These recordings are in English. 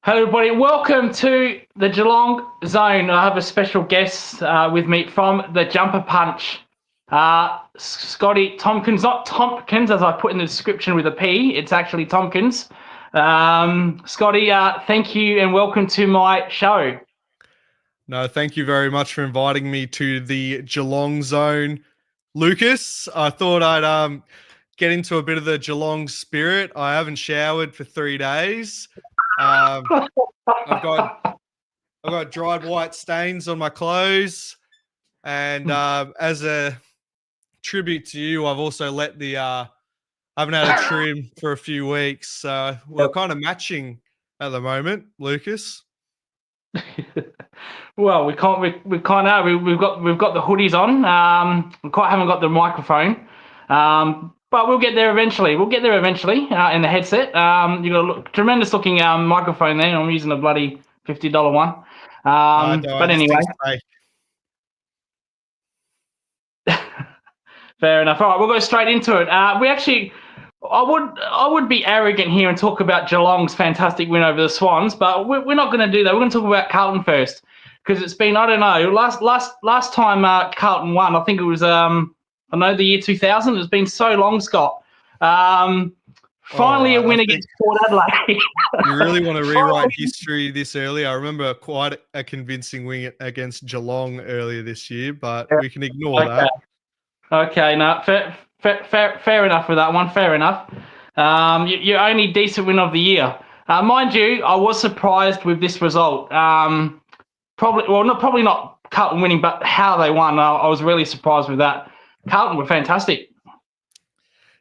Hello, everybody. Welcome to the Geelong Zone. I have a special guest with me from the Jumper Punch. Scotty Tomkins, not Tompkins, as I put in the description with a P. It's actually Tomkins. Scotty, thank you and welcome to my show. No, thank you very much for inviting me to the Geelong Zone, Lucas. I thought I'd get into a bit of the Geelong spirit. I haven't showered for 3 days. I've got dried white stains on my clothes, and as a tribute to you, I've also let the I haven't had a trim for a few weeks, so we're kind of matching at the moment, Lucas. Well, we can't. We kind of. We've got the hoodies on. We quite haven't got the microphone, but we'll get there eventually. We'll get there eventually in the headset. You got a tremendous looking microphone there. I'm using a bloody $50 one. But anyway, fair enough. All right, we'll go straight into it. I would be arrogant here and talk about Geelong's fantastic win over the Swans, but we're not going to do that. We're going to talk about Carlton first because it's been, I don't know, last time Carlton won, I think it was the year 2000. It's been so long, Scott. Finally, a win against Port Adelaide. You really want to rewrite history this early? I remember quite a convincing win against Geelong earlier this year, but we can ignore that. Okay, no, fair enough with that one. Fair enough. Your only decent win of the year. Mind you, I was surprised with this result. Probably not Carlton winning, but how they won. I was really surprised with that. Carlton were fantastic.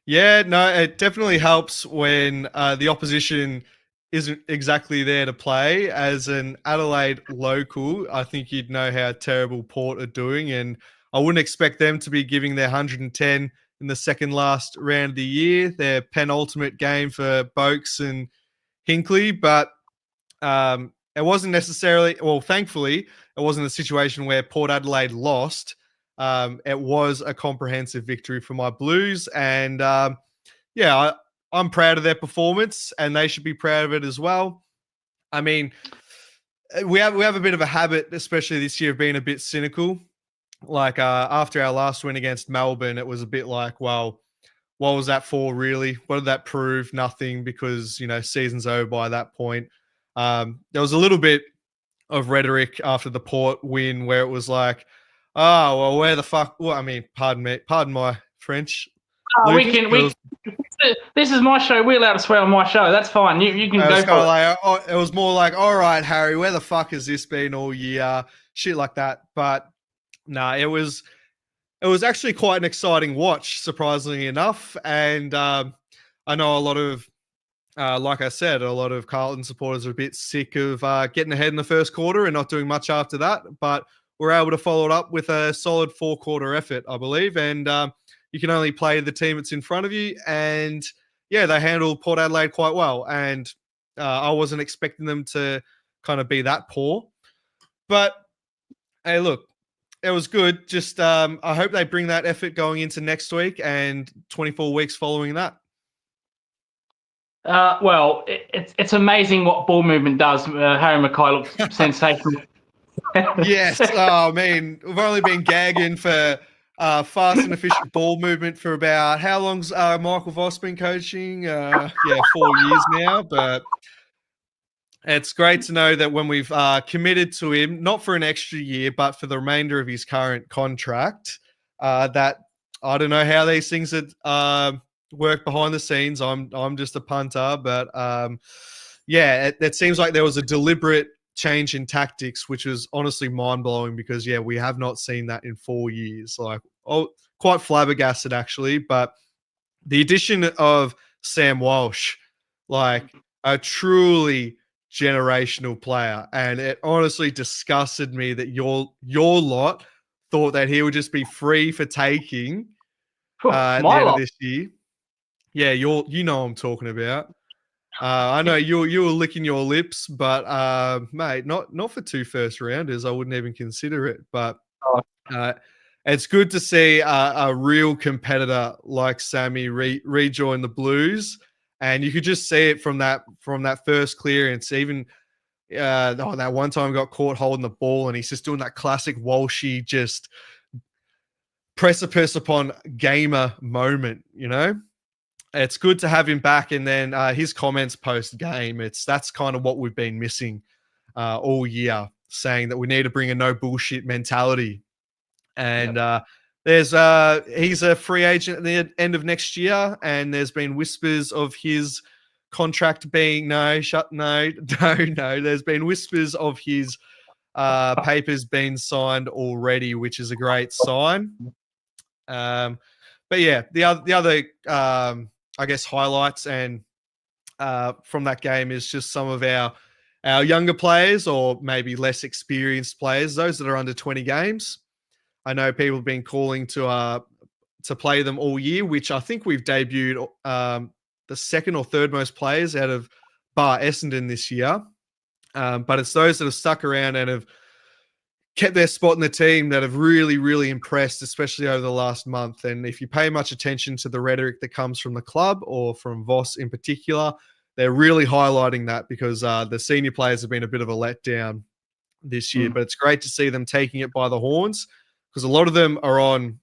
Yeah, no, it definitely helps when the opposition isn't exactly there to play. As an Adelaide local, I think you'd know how terrible Port are doing, and I wouldn't expect them to be giving their 110 in the second last round of the year, their penultimate game for Boakes and Hinkley. But it wasn't necessarily, well, thankfully, it wasn't a situation where Port Adelaide lost. It was a comprehensive victory for my Blues. And I'm proud of their performance, and they should be proud of it as well. I mean, we have a bit of a habit, especially this year, of being a bit cynical. Like after our last win against Melbourne, it was a bit like, well, what was that for really? What did that prove? Nothing, because, season's over by that point. There was a little bit of rhetoric after the Port win where it was like, oh, well, where the fuck? Well, I mean, pardon my French. This is my show. We're allowed to swear on my show. That's fine. You can go for it. It was more like, all right, Harry, where the fuck has this been all year? Shit like that. But no, it was actually quite an exciting watch, surprisingly enough. And I know a lot of, like I said, a lot of Carlton supporters are a bit sick of getting ahead in the first quarter and not doing much after that. But we're able to follow it up with a solid 4-quarter effort, I believe. And you can only play the team that's in front of you. And yeah, they handled Port Adelaide quite well. And I wasn't expecting them to kind of be that poor. But hey, look, it was good. Just I hope they bring that effort going into next week and 24 weeks following that. Well, it's amazing what ball movement does. Harry Mackay looks sensational. Yes. Oh, man. We've only been gagging for fast and efficient ball movement for about, how long's Michael Voss been coaching? 4 years now. But it's great to know that when we've committed to him, not for an extra year, but for the remainder of his current contract, that I don't know how these things work behind the scenes. I'm just a punter, but it seems like there was a deliberate change in tactics, which was honestly mind-blowing because, we have not seen that in 4 years. Like, quite flabbergasted, actually. But the addition of Sam Walsh, like a truly generational player, and it honestly disgusted me that your lot thought that he would just be free for taking at the end of this year. Yeah, you know what I'm talking about. I know you were licking your lips, but mate, not for 2 first rounders. I wouldn't even consider it. But it's good to see a real competitor like Sammy rejoin the Blues, and you could just see it from that first clearance. Even that one time got caught holding the ball, and he's just doing that classic Walshy just precipice upon gamer moment. It's good to have him back, and then his comments post game. That's kind of what we've been missing all year, saying that we need to bring a no bullshit mentality. And he's a free agent at the end of next year, and there's been whispers of his contract being no. There's been whispers of his papers being signed already, which is a great sign. But yeah, the other I guess highlights and from that game is just some of our younger players, or maybe less experienced players, those that are under 20 games. I know people have been calling to play them all year, which I think we've debuted the second or third most players out of Bar Essendon this year. But it's those that have stuck around and have kept their spot in the team that have really, really impressed, especially over the last month. And if you pay much attention to the rhetoric that comes from the club or from Voss in particular, they're really highlighting that, because the senior players have been a bit of a letdown this year. But it's great to see them taking it by the horns, because a lot of them are on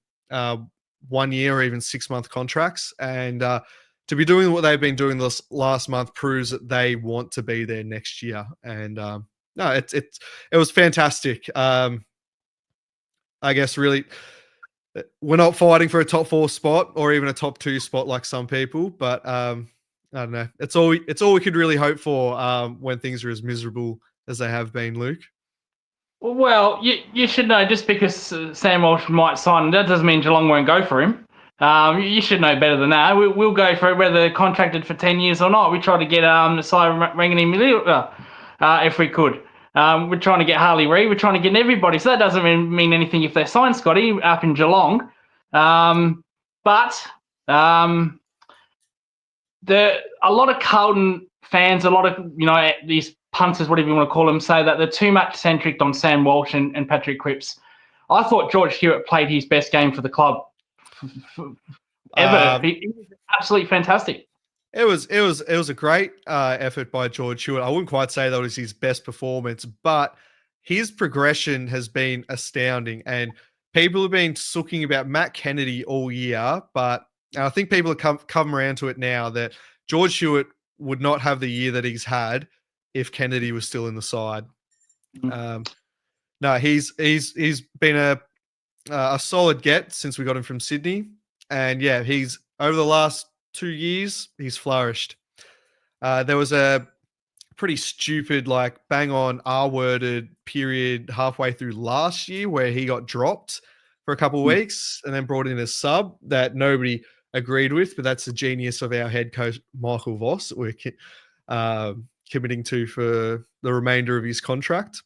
1 year or even 6-month contracts. And to be doing what they've been doing this last month proves that they want to be there next year. And no, it was fantastic. I guess really, we're not fighting for a top 4 spot or even a top 2 spot like some people, but I don't know. It's all we could really hope for when things are as miserable as they have been, Luke. Well, you should know, just because Sam Walsh might sign, that doesn't mean Geelong won't go for him. You should know better than that. We'll go for it, whether contracted for 10 years or not. We try to get Simon Ranganini if we could. We're trying to get Harley Reid. We're trying to get everybody. So that doesn't mean anything if they sign Scotty up in Geelong. But a lot of Carlton fans, a lot of these punters, whatever you want to call them, say that they're too much centric on Sam Walsh and Patrick Cripps. I thought George Hewitt played his best game for the club ever. He was absolutely fantastic. It was a great effort by George Hewitt. I wouldn't quite say that was his best performance, but his progression has been astounding. And people have been sooking about Matt Kennedy all year, but I think people have come around to it now that George Hewitt would not have the year that he's had if Kennedy was still in the side. No, he's been a solid get since we got him from Sydney, and yeah, he's over the last 2 years he's flourished. There was a pretty stupid, bang on R-worded period halfway through last year where he got dropped for a couple of weeks and then brought in a sub that nobody agreed with, but that's the genius of our head coach Michael Voss that we're committing to for the remainder of his contract.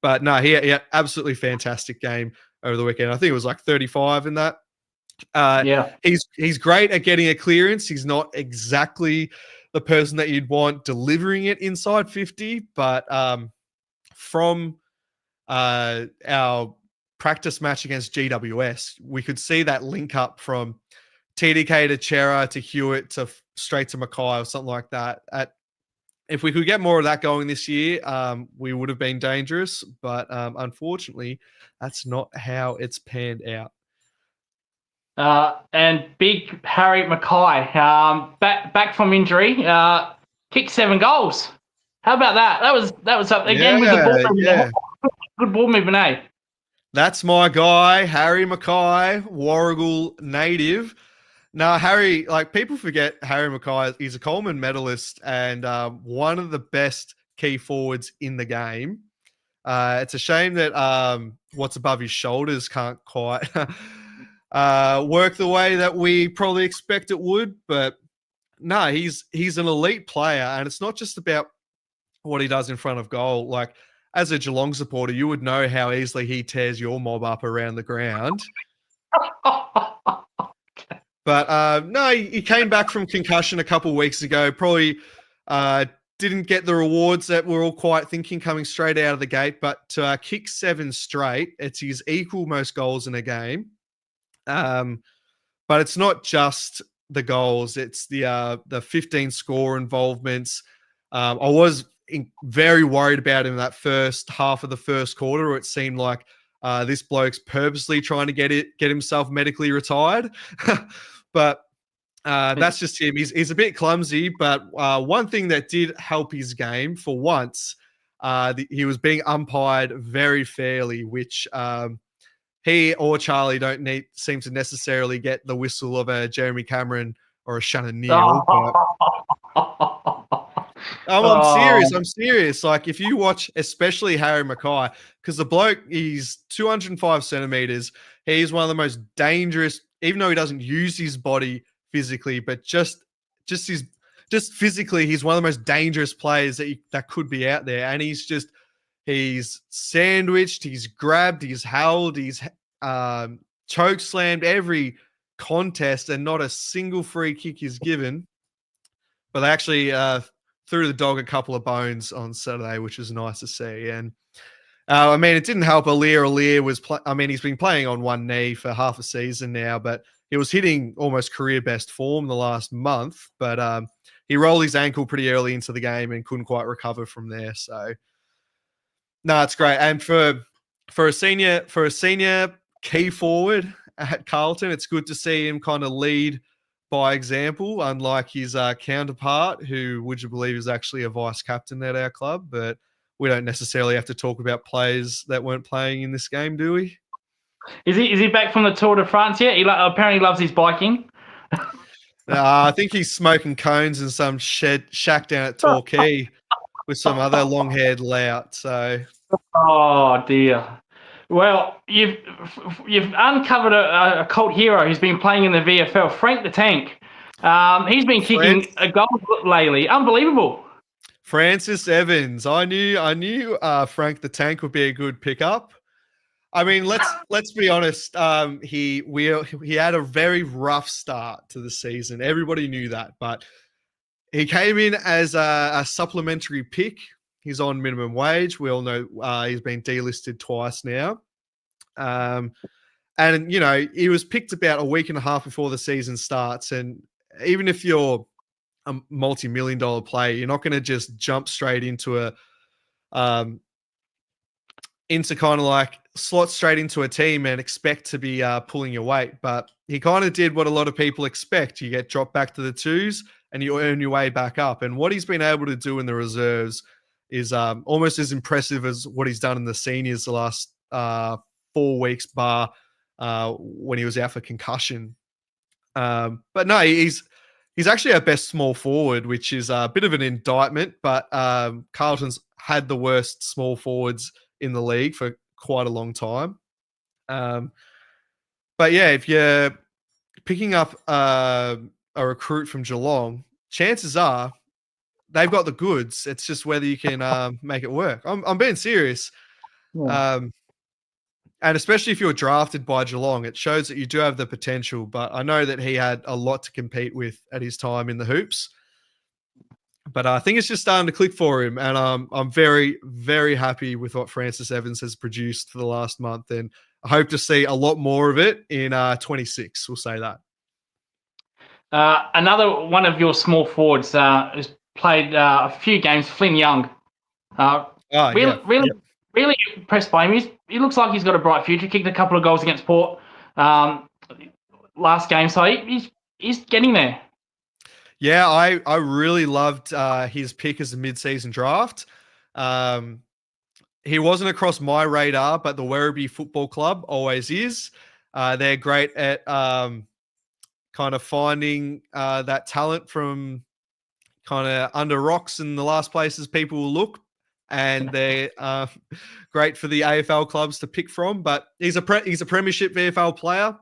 But no, he had absolutely fantastic game over the weekend. I think it was 35 in that. He's great at getting a clearance. He's not exactly the person that you'd want delivering it inside 50, but from our practice match against GWS, we could see that link up from TDK to Chera to Hewitt to straight to Mackay or something like that. If we could get more of that going this year, we would have been dangerous. But unfortunately, that's not how it's panned out. And big Harry Mackay, back from injury, kicked 7 goals. How about that? That was up again with the ball movement. Yeah. Good ball movement, eh? That's my guy, Harry Mackay, Warragul native. Now, Harry, people forget Harry Mackay. He's a Coleman medalist and one of the best key forwards in the game. It's a shame that what's above his shoulders can't quite work the way that we probably expect it would. But no, he's an elite player, and it's not just about what he does in front of goal. As a Geelong supporter, you would know how easily he tears your mob up around the ground. But no, he came back from concussion a couple of weeks ago. Probably didn't get the rewards that we're all quite thinking coming straight out of the gate. But to kick 7 straight, it's his equal most goals in a game. But it's not just the goals; it's the 15 score involvements. I was very worried about him in that first half of the first quarter, where it seemed like this bloke's purposely trying to get himself medically retired. But that's just him. He's a bit clumsy, but one thing that did help his game for once, he was being umpired very fairly, which he or Charlie don't seem to necessarily get the whistle of a Jeremy Cameron or a Shannon Neal. I'm serious. I'm serious. Like, if you watch, especially Harry Mackay, because the bloke, he's 205 centimeters. He's one of the most dangerous, even though he doesn't use his body physically, but just physically, he's one of the most dangerous players that could be out there. And he's sandwiched, he's grabbed, he's held, he's choke slammed every contest, and not a single free kick is given. But they actually threw the dog a couple of bones on Saturday, which was nice to see. And I mean, it didn't help. Aliir was, he's been playing on one knee for half a season now, but he was hitting almost career best form the last month. But he rolled his ankle pretty early into the game and couldn't quite recover from there. So no, it's great. And for a senior key forward at Carlton, it's good to see him kind of lead by example, unlike his counterpart, who, would you believe, is actually a vice captain at our club. But we don't necessarily have to talk about players that weren't playing in this game, do we? Is he back from the Tour de France yet? He apparently loves his biking. I think he's smoking cones in some shack down at Torquay with some other long-haired lout. So, oh dear. Well, you've uncovered a cult hero who's been playing in the VFL, Frank the Tank. He's been kicking a goal lately. Unbelievable. Francis Evans. I knew Frank the Tank would be a good pickup. I mean, let's be honest. He had a very rough start to the season. Everybody knew that, but he came in as a supplementary pick. He's on minimum wage. We all know he's been delisted twice now. And, you know, he was picked about a week and a half before the season starts. And even if you're a multi-million-dollar player, you're not going to just jump straight into slot straight into a team and expect to be pulling your weight. But he kind of did what a lot of people expect. You get dropped back to the twos and you earn your way back up. And what he's been able to do in the reserves is almost as impressive as what he's done in the seniors the last 4 weeks, bar when he was out for concussion. But no, he's actually our best small forward, which is a bit of an indictment. But Carlton's had the worst small forwards in the league for quite a long time. But yeah, if you're picking up a recruit from Geelong, chances are they've got the goods. It's just whether you can make it work. I'm being serious. Yeah. And especially if you're drafted by Geelong, it shows that you do have the potential. But I know that he had a lot to compete with at his time in the hoops. But I think it's just starting to click for him. And I'm very, very happy with what Francis Evans has produced for the last month. And I hope to see a lot more of it in 26. We'll say that. Another one of your small forwards has played a few games, Flynn Young. Really impressed by him. He looks like he's got a bright future. Kicked a couple of goals against Port last game. So he's getting there. Yeah, I really loved his pick as a mid-season draft. He wasn't across my radar, but the Werribee Football Club always is. They're great at kind of finding that talent from kind of under rocks in the last places people will look. And they're great for the AFL clubs to pick from. But he's a premiership VFL player.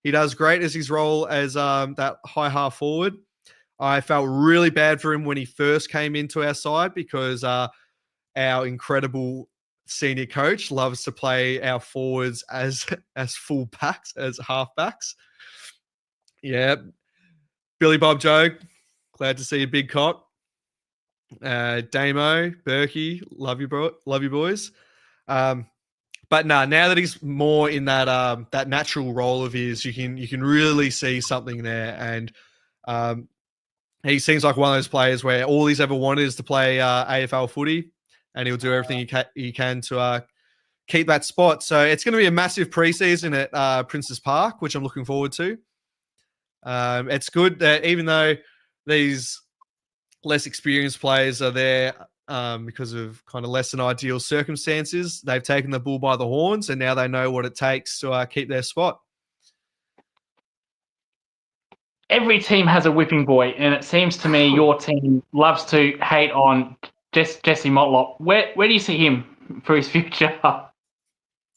He does great as his role as that high half forward. I felt really bad for him when he first came into our side because our incredible senior coach loves to play our forwards as full backs, as half backs. Yeah. Billy Bob Joe, glad to see a big cock. Damo, Berkey, love you boys. But now that he's more in that natural role of his, you can really see something there. And he seems like one of those players where all he's ever wanted is to play AFL footy, and he'll do everything he can to keep that spot. So it's going to be a massive preseason at Princes Park, which I'm looking forward to. It's good that even though these less experienced players are there because of kind of less than ideal circumstances, they've taken the bull by the horns, and now they know what it takes to keep their spot. Every team has a whipping boy, and it seems to me your team loves to hate on Jesse Motlop. Where do you see him for his future?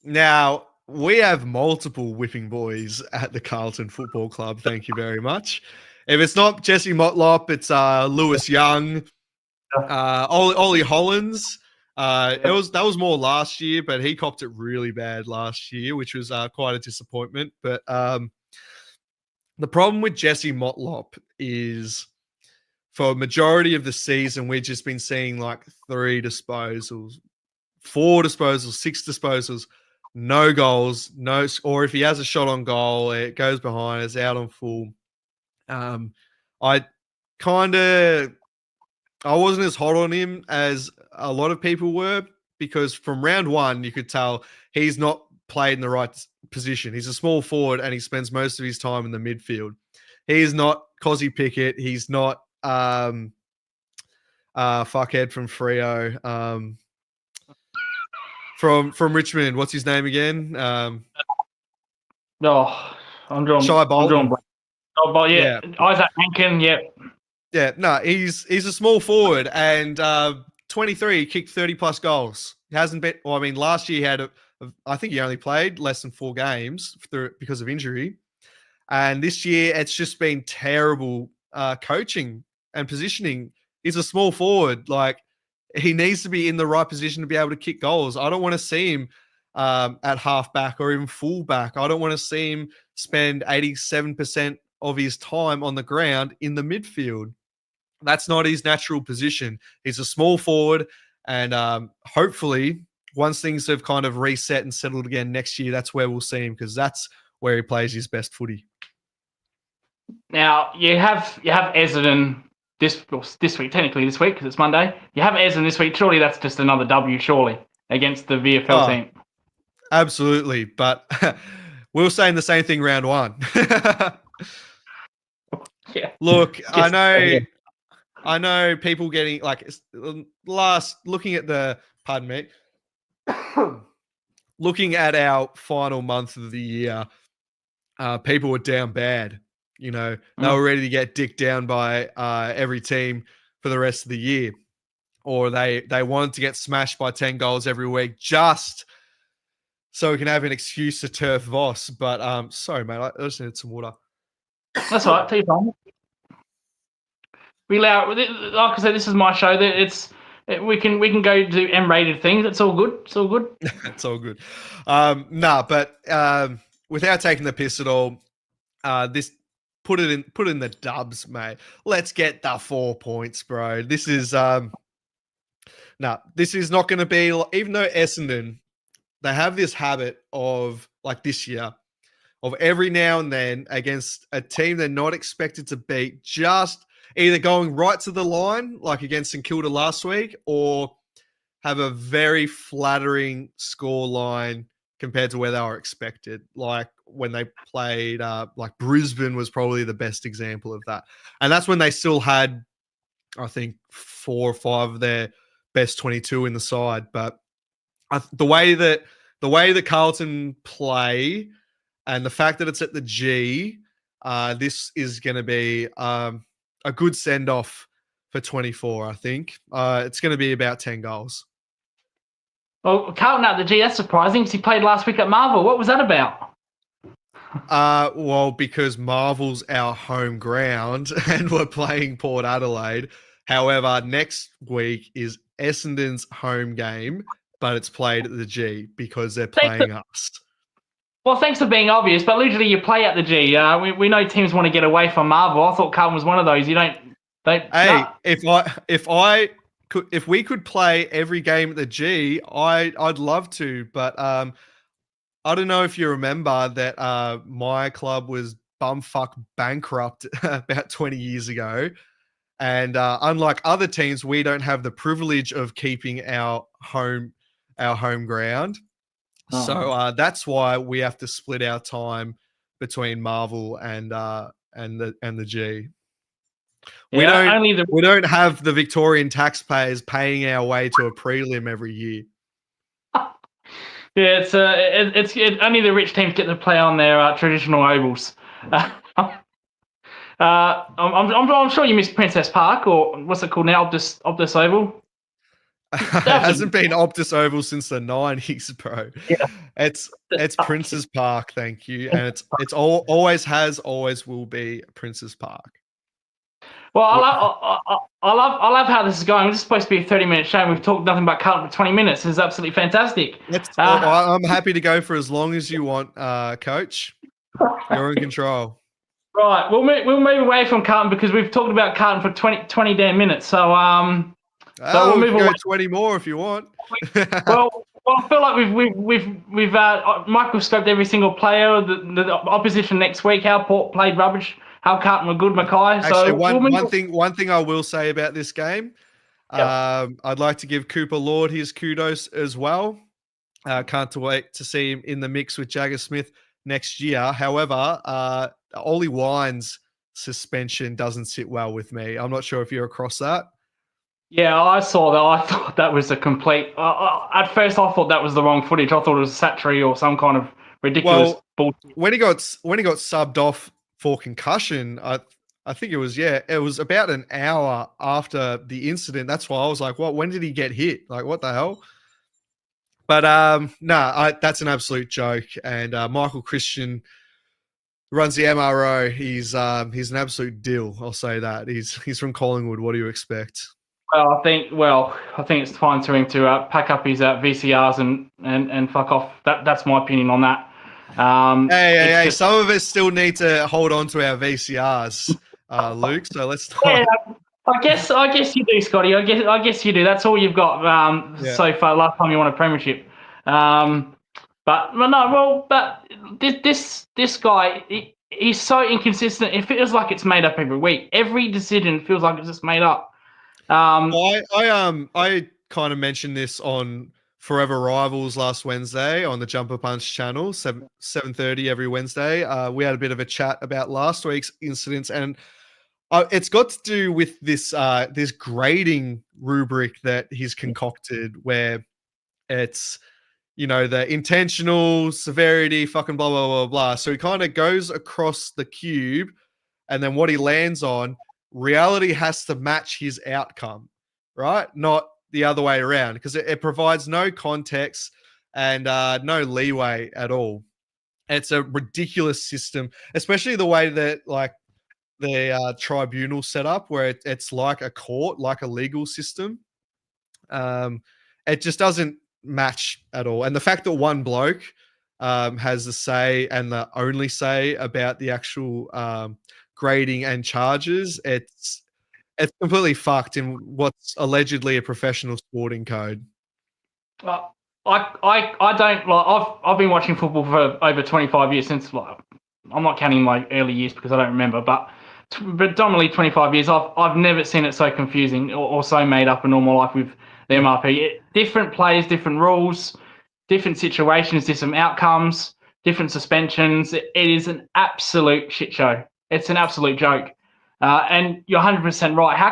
Now, we have multiple whipping boys at the Carlton Football Club. Thank you very much. If it's not Jesse Motlop, it's Lewis Young, Ollie Hollins. That was more last year, but he copped it really bad last year, which was quite a disappointment. But the problem with Jesse Motlop is for a majority of the season, we've just been seeing like 3 disposals, 4 disposals, 6 disposals, no goals, or if he has a shot on goal, it goes behind, it's out on full. I wasn't as hot on him as a lot of people were, because from round 1, you could tell he's not played in the right position. He's a small forward and he spends most of his time in the midfield. He's not Cozzy Pickett. He's not fuckhead from Freo. From Richmond, what's his name again? I'm drawing. Shy Bolton. Yeah. Isaac Hankin. Yeah, no, he's a small forward, and 23, he kicked 30 plus goals. He hasn't been. Well, I mean, last year he had I think he only played less than 4 games because of injury, and this year it's just been terrible coaching and positioning. He's a small forward, like he needs to be in the right position to be able to kick goals. I don't want to see him at halfback or even fullback. I don't want to see him spend 87% of his time on the ground in the midfield. That's not his natural position. He's a small forward, and hopefully once things have kind of reset and settled again next year, that's where we'll see him, because that's where he plays his best footy. Now you have Essendon this week, technically this week because it's Monday. You have Essendon this week. Surely that's just another W, surely, against the VFL team. Absolutely, but we were saying the same thing round 1. Yeah. Look, I know people getting like looking at looking at our final month of the year, people were down bad. You know, they were ready to get dicked down by every team for the rest of the year, or they wanted to get smashed by 10 goals every week just so we can have an excuse to turf Voss. But sorry, mate, I just need some water. That's all right. Take your time. We allow, like I said, this is my show. We can go do M-rated things. It's all good. It's all good. It's all good. But without taking the piss at all, this put it in the dubs, mate. Let's get the 4 points, bro. This is this is not going to be, even though Essendon, they have this habit of, like this year, of every now and then against a team they're not expected to beat, just either going right to the line, like against St Kilda last week, or have a very flattering score line compared to where they were expected. Like when they played, like Brisbane was probably the best example of that. And that's when they still had, I think, 4 or 5 of their best 22 in the side. But the way that Carlton play and the fact that it's at the G, this is going to be a good send-off for 24, I think. It's going to be about 10 goals. Well, Carlton at the G, that's surprising because he played last week at Marvel. What was that about? Well, because Marvel's our home ground and we're playing Port Adelaide. However, next week is Essendon's home game, but it's played at the G because they're playing us. Well, thanks for being obvious, but literally you play at the G. We know teams want to get away from Marvel. I thought Carlton was one of those. You don't. Hey, if we could play every game at the G, I'd love to. But I don't know if you remember that my club was bumfuck bankrupt about 20 years ago. And unlike other teams, we don't have the privilege of keeping our home ground. So that's why we have to split our time between Marvel and the G. We Yeah, don't only the we don't have the Victorian taxpayers paying our way to a prelim every year. yeah, it's only the rich teams get to play on their traditional ovals. I'm sure you missed Princess Park, or what's it called now? Optus Oval. It That was hasn't been Optus Oval since the 90s, bro. yeah. It's Prince's Park, thank you, and always will be Prince's Park. Well, I love how this is going. This is supposed to be a 30-minute show. We've talked nothing but Carlton for 20 minutes. This is absolutely fantastic. I'm happy to go for as long as you want, Coach. You're in control. Right, we'll move away from Carlton because we've talked about Carlton for 20 damn minutes. So we'll move away. 20 more if you want. well, I feel like we've microscoped every single player. The opposition next week. How Port played rubbish. How Carlton were good, Mackay. So actually, one thing I will say about this game, I'd like to give Cooper Lord his kudos as well. Can't wait to see him in the mix with Jagger Smith next year. However, Ollie Wine's suspension doesn't sit well with me. I'm not sure if you're across that. Yeah, I saw that. I thought that was a complete. At first, I thought that was the wrong footage. I thought it was Satchery or some kind of ridiculous bullshit. When he got subbed off for concussion, I think it was about an hour after the incident. That's why I was like, "What? When did he get hit? Like, what the hell?" But that's an absolute joke. And Michael Christian runs the MRO. He's an absolute dill. I'll say that. He's from Collingwood. What do you expect? Well, I think it's time for him to pack up his VCRs and fuck off. That's my opinion on that. Hey! Some of us still need to hold on to our VCRs, Luke. So let's not. Yeah, I guess you do, Scotty. I guess you do. That's all you've got so far. Last time you won a premiership. But this guy, he's so inconsistent. It feels like it's made up every week. Every decision feels like it's just made up. I kind of mentioned this on Forever Rivals last Wednesday on the Jumper Punch channel, 7:30 every Wednesday. We had a bit of a chat about last week's incidents, and it's got to do with this this grading rubric that he's concocted, where it's the intentional severity, fucking blah blah blah blah. So he kind of goes across the cube, and then what he lands on, reality has to match his outcome, right? Not the other way around, because it provides no context and no leeway at all. It's a ridiculous system, especially the way that the tribunal set up, where it's like a court, like a legal system. It just doesn't match at all. And the fact that one bloke has the say and the only say about the actual grading and charges, it's completely fucked in what's allegedly a professional sporting code. I don't like. I've been watching football for over 25 years since I'm not counting my early years because I don't remember, but predominantly 25 years. I've never seen it so confusing or so made up in all my life with the MRP. Different players, different rules, different situations, different outcomes, different suspensions. It is an absolute shit show. It's an absolute joke. And you're 100% right. How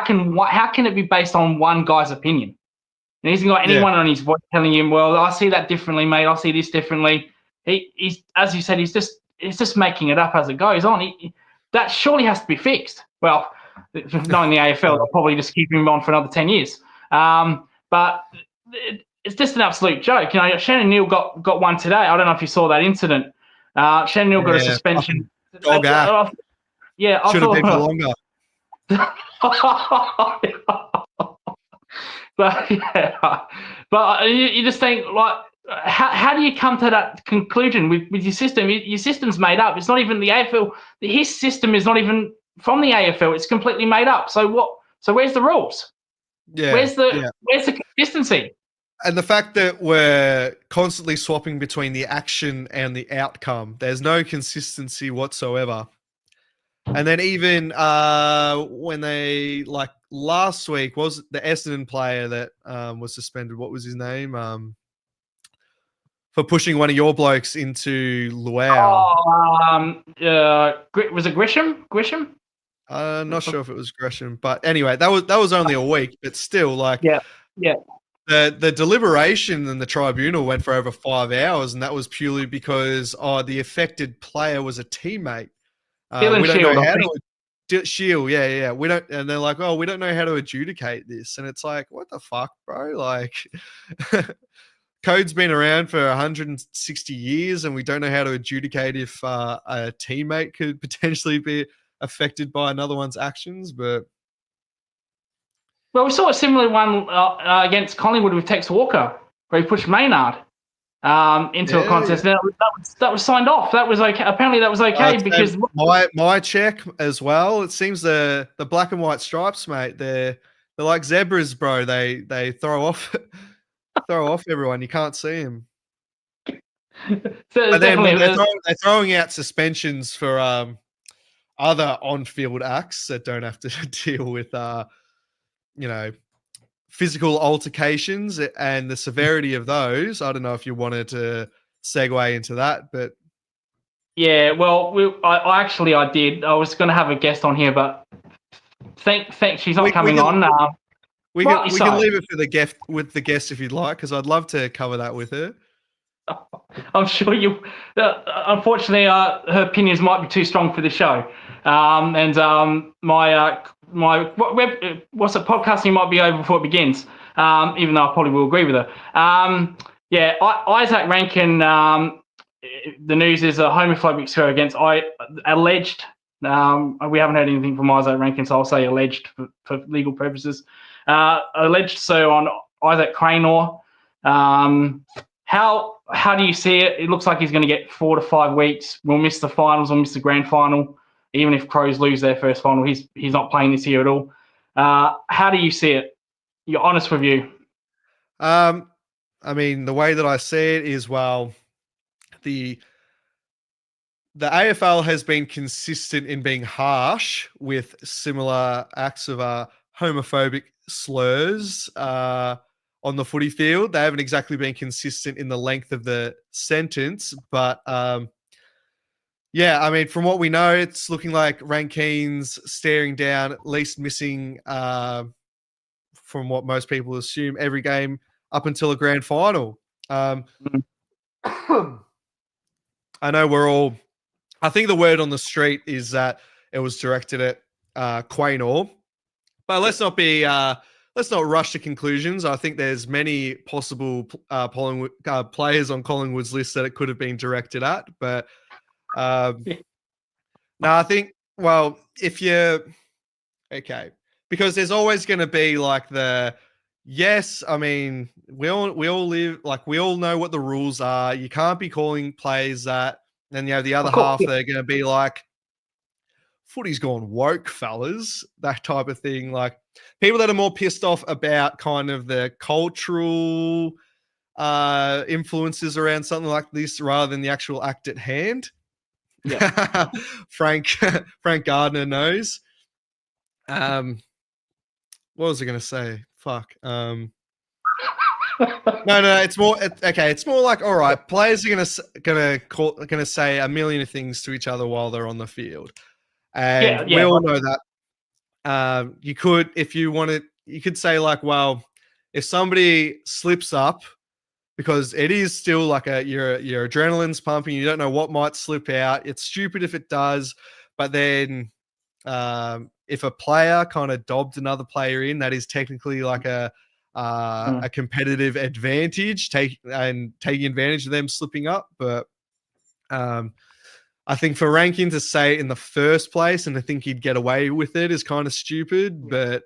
can it be based on one guy's opinion? And he hasn't got anyone on his voice telling him, "Well, I see that differently, mate. I see this differently." He's, as you said, he's just making it up as it goes on. That surely has to be fixed. Well, knowing the AFL, they'll probably just keep him on for another 10 years. But it's just an absolute joke. Shannon Neal got one today. I don't know if you saw that incident. Shannon Neal got a suspension. Dog act. Yeah, I should have been for longer. But you just think, like, how do you come to that conclusion with your system? Your system's made up. It's not even the AFL. His system is not even from the AFL. It's completely made up. So what? So where's the rules? Yeah. Where's the consistency? And the fact that we're constantly swapping between the action and the outcome, there's no consistency whatsoever. And then even when they last week was the Essendon player that was suspended. What was his name? For pushing one of your blokes into Luau. Was it Grisham? Grisham? I'm not sure if it was Gresham, but anyway, that was only a week, but still, Yeah, yeah. the deliberation in the tribunal went for over 5 hours, and that was purely because the affected player was a teammate. We don't know how to Shield, yeah. We don't, and they're like, oh, we don't know how to adjudicate this, and it's like, what the fuck, bro? Like, code's been around for 160 years, and we don't know how to adjudicate if a teammate could potentially be affected by another one's actions. But Well, we saw a similar one against Collingwood with Tex Walker, where he pushed Maynard into a contest. Yeah. That was signed off. That was okay. Apparently, that was okay because my check as well. It seems the black and white stripes, mate. They're like zebras, bro. They throw off everyone. You can't see them. So But then when they're throwing out suspensions for other on-field acts that don't have to deal with physical altercations and the severity of those. I don't know if you wanted to segue into that, but yeah, well, I did. I was going to have a guest on here, but thanks, she's not coming on. We can leave it for the guest with the guest if you'd like, because I'd love to cover that with her. I'm sure you. Unfortunately, her opinions might be too strong for the show, and my podcasting might be over before it begins. Even though I probably will agree with her. Isaac Rankin. The news is a homophobic slur against alleged. We haven't heard anything from Isaac Rankin, so I'll say alleged for legal purposes. Alleged so on Isaac Cranor. How do you see it? It looks like he's going to get 4 to 5 weeks. We'll miss the finals. We'll miss the grand final. Even if Crows lose their first final, he's not playing this year at all. How do you see it? Your honest review. I mean, the way that I see it is, well, the AFL has been consistent in being harsh with similar acts of homophobic slurs on the footy field. They haven't exactly been consistent in the length of the sentence, but yeah, I mean, from what we know, it's looking like Rankin's staring down, at least missing, from what most people assume, every game up until a grand final. I know I think the word on the street is that it was directed at Quaynor, but let's not rush to conclusions. I think there's many possible players on Collingwood's list that it could have been directed at, but no, I think, well, because there's always going to be like I mean, we all live, like, we all know what the rules are. You can't be calling plays that. Then you have the other half that are going to be like, footy's gone woke, fellas, that type of thing. Like, people that are more pissed off about kind of the cultural influences around something like this rather than the actual act at hand. Yeah. Frank Gardner knows. What was I going to say? Fuck. No, it's more okay. It's more like, all right, players are gonna say a million things to each other while they're on the field, and we all know that. You could, if you wanted, you could say like, well, if somebody slips up, because it is still like your adrenaline's pumping, you don't know what might slip out. It's stupid if it does, but then if a player kind of dobbed another player in, that is technically like a competitive advantage, taking advantage of them slipping up. But I think for Rankin to say it in the first place and to think he'd get away with it is kind of stupid. But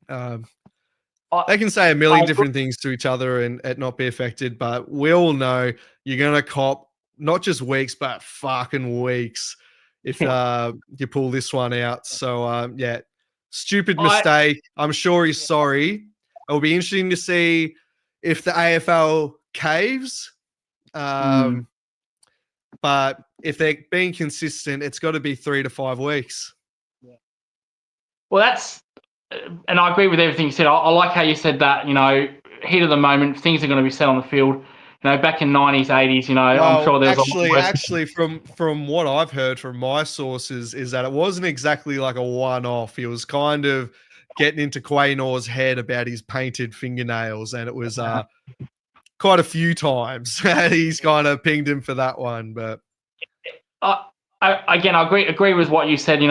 they can say a million different things to each other and not be affected. But we all know you're going to cop not just weeks, but fucking weeks if you pull this one out. So, yeah, stupid mistake. I'm sure he's sorry. It'll be interesting to see if the AFL caves. but if they're being consistent, it's got to be 3 to 5 weeks. Well, and I agree with everything you said. I like how you said that, heat of the moment, things are going to be set on the field. Back in 90s, 80s, I'm sure there's a lot worse. Actually, from what I've heard from my sources is that it wasn't exactly like a one-off. He was kind of getting into Quaynor's head about his painted fingernails, and it was quite a few times he's kind of pinged him for that one. But again, I agree with what you said.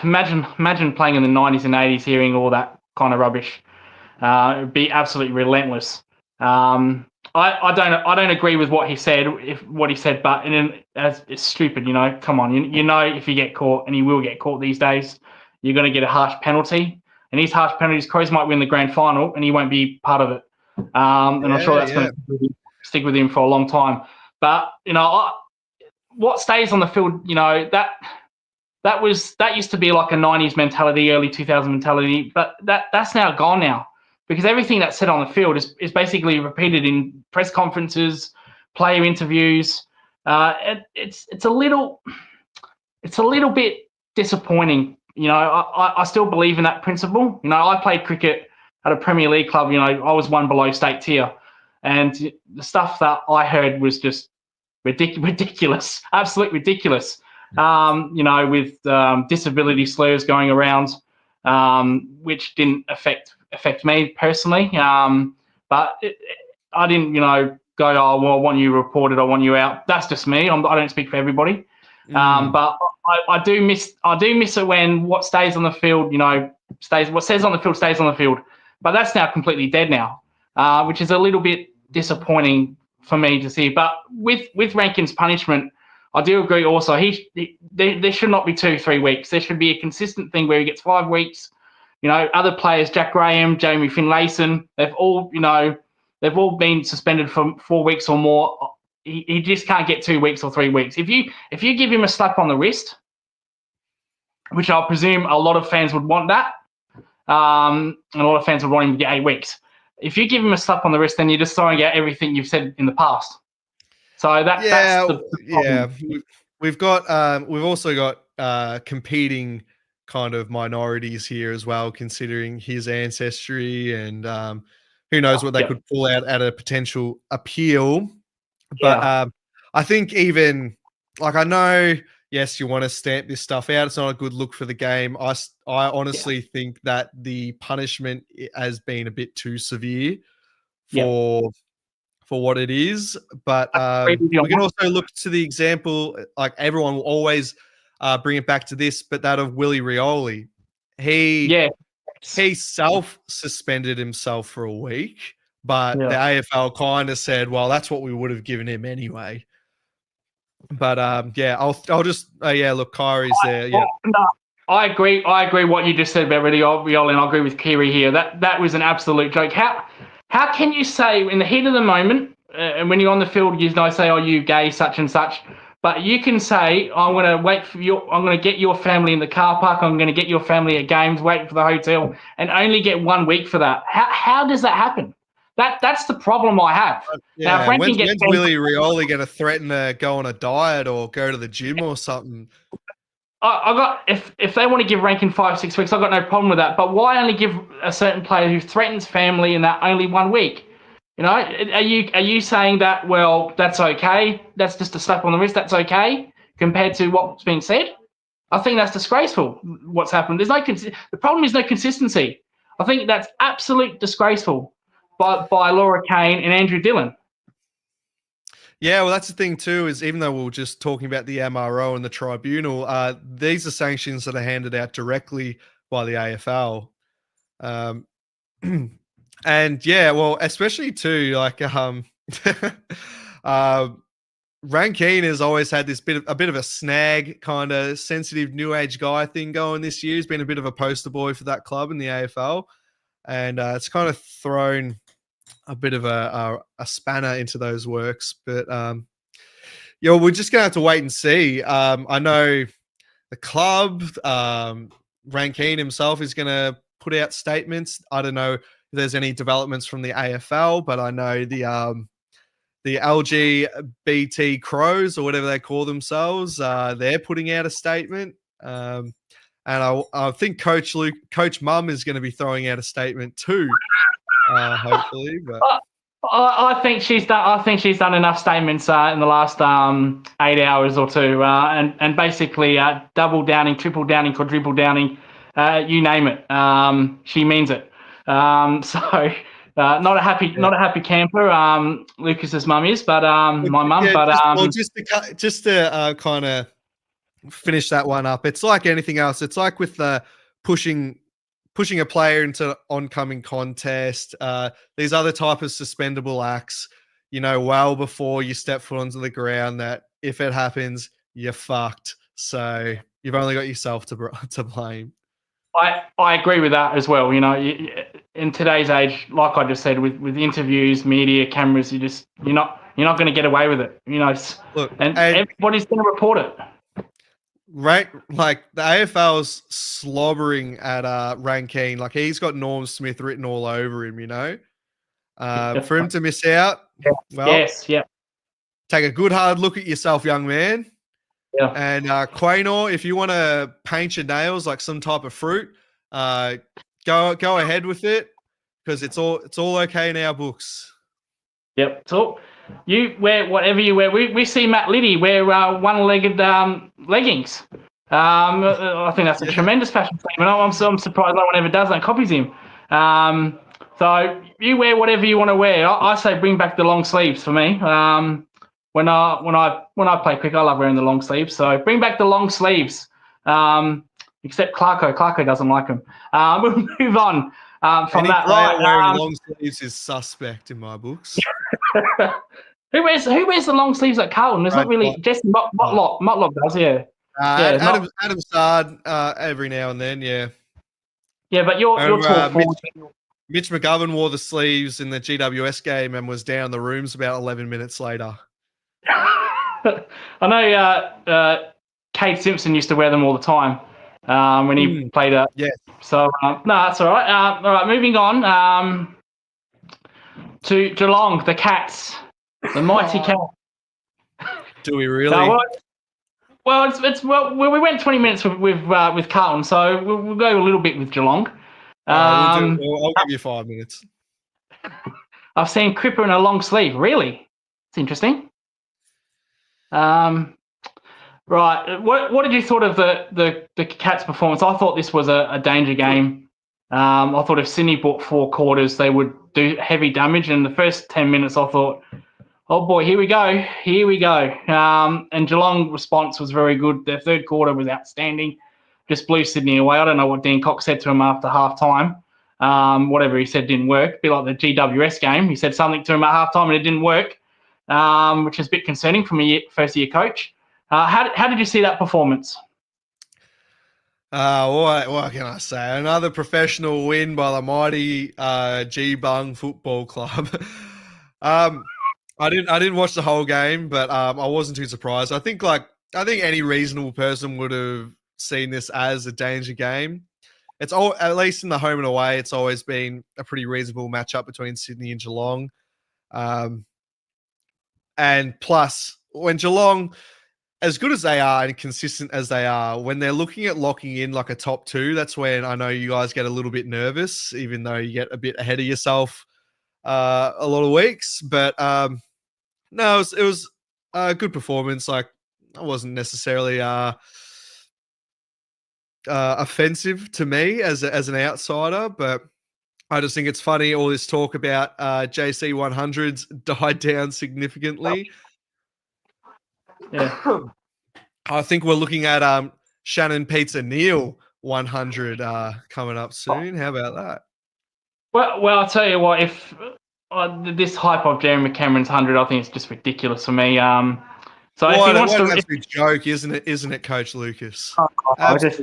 Imagine playing in the 90s and 80s, hearing all that kind of rubbish. It'd be absolutely relentless. I don't agree with what he said, but it's stupid. Come on, if you get caught, and you will get caught these days, you're going to get a harsh penalty. And these harsh penalties, Crows might win the grand final, and he won't be part of it. And I'm sure that's going to stick with him for a long time. But what stays on the field, that used to be like a 90s mentality, early 2000s mentality, but that's now gone now. Because everything that's said on the field is basically repeated in press conferences, player interviews. It's a little bit disappointing. I still believe in that principle. I played cricket at a Premier League club. I was one below state tier, and the stuff that I heard was just ridiculous, absolutely ridiculous. With disability slurs going around, which didn't affect me personally. But I didn't, go, oh, well, I want you reported, I want you out. That's just me. I don't speak for everybody. But I do miss it when what stays on the field, what says on the field stays on the field. But that's now completely dead now, which is a little bit disappointing for me to see. But with Rankin's punishment, I do agree also. There should not be 2-3 weeks. There should be a consistent thing where he gets 5 weeks. Other players, Jack Graham, Jamie Finlayson, they've all been suspended for 4 weeks or more. He just can't get 2 weeks or 3 weeks. If you give him a slap on the wrist, which I presume a lot of fans would want that, and a lot of fans would want him to get 8 weeks. If you give him a slap on the wrist, then you're just throwing out everything you've said in the past. So that's the problem. We've also got competing kind of minorities here as well, considering his ancestry, and who knows what they could pull out at a potential appeal. But I think even like, I know, yes, you want to stamp this stuff out. It's not a good look for the game. I honestly think that the punishment has been a bit too severe for what it is. But we can also look to the example, like everyone will always bring it back to this, but that of Willie Rioli. He self-suspended himself for a week, but the AFL kind of said, well, that's what we would have given him anyway. But I'll just look, Kyrie's there. Yeah. No, I agree what you just said about Rioli, and I agree with Kiri here. That was an absolute joke. How can you say in the heat of the moment, and when you're on the field, say, oh, you gay, such and such, but you can say, I'm going to get your family in the car park, I'm going to get your family at games, wait for the hotel, and only get 1 week for that. How does that happen? That's the problem I have. Now, when's Willie Rioli going to threaten to go on a diet or go to the gym or something? If they want to give Rankin 5-6 weeks, I've got no problem with that. But why only give a certain player who threatens family in that only 1 week? Are you saying that, well, that's okay? That's just a slap on the wrist. That's okay compared to what's being said? I think that's disgraceful. What's happened? The problem is no consistency. I think that's absolute disgraceful by Laura Kane and Andrew Dillon. Yeah, well, that's the thing too, is even though we were just talking about the MRO and the tribunal, these are sanctions that are handed out directly by the AFL. And yeah, well, especially too, like Rankine has always had this a bit of a snag, kind of sensitive new age guy thing going this year. He's been a bit of a poster boy for that club in the AFL, and it's kind of thrown a bit of a spanner into those works. But we're just gonna have to wait and see. I know the club, Rankine himself, is gonna put out statements. I don't know if there's any developments from the AFL, but I know the the LGBT crows or whatever they call themselves, they're putting out a statement. And I think Coach Mum is going to be throwing out a statement too, hopefully. But I think she's done. I think she's done enough statements in the last 8 hours or two, and basically double downing, triple downing, quadruple downing, you name it. She means it. So not a happy camper. Lucas's mum is, but my mum. Just to kind of finish that one up, it's like anything else. It's like with the pushing a player into oncoming contest, these other type of suspendable acts, well before you step foot onto the ground, that if it happens, you're fucked. So you've only got yourself to blame. I agree with that as well. In today's age, like I just said, with interviews, media, cameras, you're not going to get away with it. Look, and everybody's going to report it. Right, like the AFL's slobbering at Rankine. Like he's got Norm Smith written all over him. For him to miss out. Well, yes, yeah. Take a good hard look at yourself, young man. Yeah. And Quaynor, if you want to paint your nails like some type of fruit, go ahead with it, because it's all okay in our books. Yep. So you wear whatever you wear. We see Matt Liddy wear one-legged leggings. I think that's a tremendous fashion statement. I'm surprised no one ever does that, copies him. So you wear whatever you want to wear. I say bring back the long sleeves for me. When I play cricket, I love wearing the long sleeves. So bring back the long sleeves. Except Clarko. Clarko doesn't like them. We'll move on from that. Right, wearing long sleeves is suspect in my books. Who wears the long sleeves at Carlton? There's not really. Jesse Motlop does, yeah. Adam Sard every now and then, yeah. Yeah, but you're tall forward. Mitch McGovern wore the sleeves in the GWS game and was down the rooms about 11 minutes later. I know Kate Simpson used to wear them all the time when he played. Yeah. So no, that's all right. All right, moving on to Geelong, the Cats, the mighty Cats. Do we really? We went 20 minutes with Carlton, so we'll go a little bit with Geelong. I'll give you 5 minutes. I've seen Cripper in a long sleeve. Really? It's interesting. Right. What did you thought of the Cats' performance? I thought this was a danger game. I thought if Sydney bought 4 quarters, they would do heavy damage. And the first 10 minutes, I thought, oh boy, here we go. And Geelong response was very good. Their third quarter was outstanding. Just blew Sydney away. I don't know what Dean Cox said to him after half time. Whatever he said didn't work. A bit like the GWS game. He said something to him at half time and it didn't work, which is a bit concerning from a first-year coach. How did you see that performance? What can I say? Another professional win by the mighty G-Bung Football Club. I didn't watch the whole game, but I wasn't too surprised. I think any reasonable person would have seen this as a danger game. It's all, at least in the home and away, it's always been a pretty reasonable matchup between Sydney and Geelong. And plus, when Geelong, as good as they are and consistent as they are, when they're looking at locking in like a top 2, that's when I know you guys get a little bit nervous, even though you get a bit ahead of yourself a lot of weeks. But no, it was a good performance. Like, I wasn't necessarily offensive to me as an outsider, but I just think it's funny all this talk about JC 100s died down significantly. Yeah. I think we're looking at Shannon Pizza Neal 100 coming up soon. How about that? Well, I'll tell you what, if this hype of Jeremy Cameron's 100, I think it's just ridiculous for me. So if he wants to, that's a joke, isn't it, Coach Lucas? The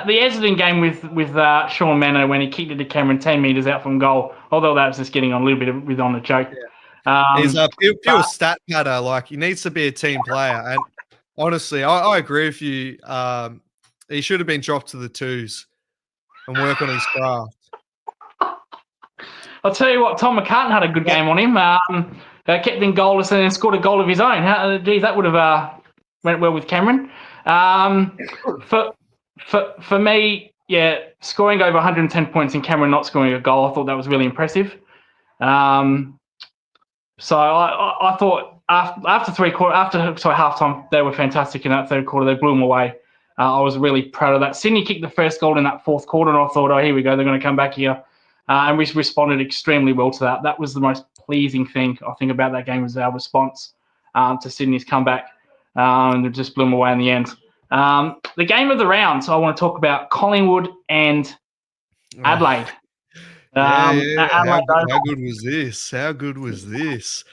Essendon game with Sean Manor when he kicked it to Cameron 10 metres out from goal, although that was just getting on a little bit on the joke. Yeah. He's a pure stat patter. Like, he needs to be a team player. And honestly, I agree with you. He should have been dropped to the 2s and work on his craft. I'll tell you what, Tom McCartan had a good game on him. Kept him goalless and then scored a goal of his own. Geez, that would have went well with Cameron. For me, yeah, scoring over 110 points and Cameron not scoring a goal, I thought that was really impressive. So I thought after halftime, they were fantastic in that third quarter. They blew them away. I was really proud of that. Sydney kicked the first goal in that fourth quarter, and I thought, oh, here we go, they're going to come back here. And we responded extremely well to that. That was the most pleasing thing, I think, about that game was our response to Sydney's comeback. And they just blew them away in the end. The game of the round, so I want to talk about Collingwood and Adelaide. How good was this? How good was this?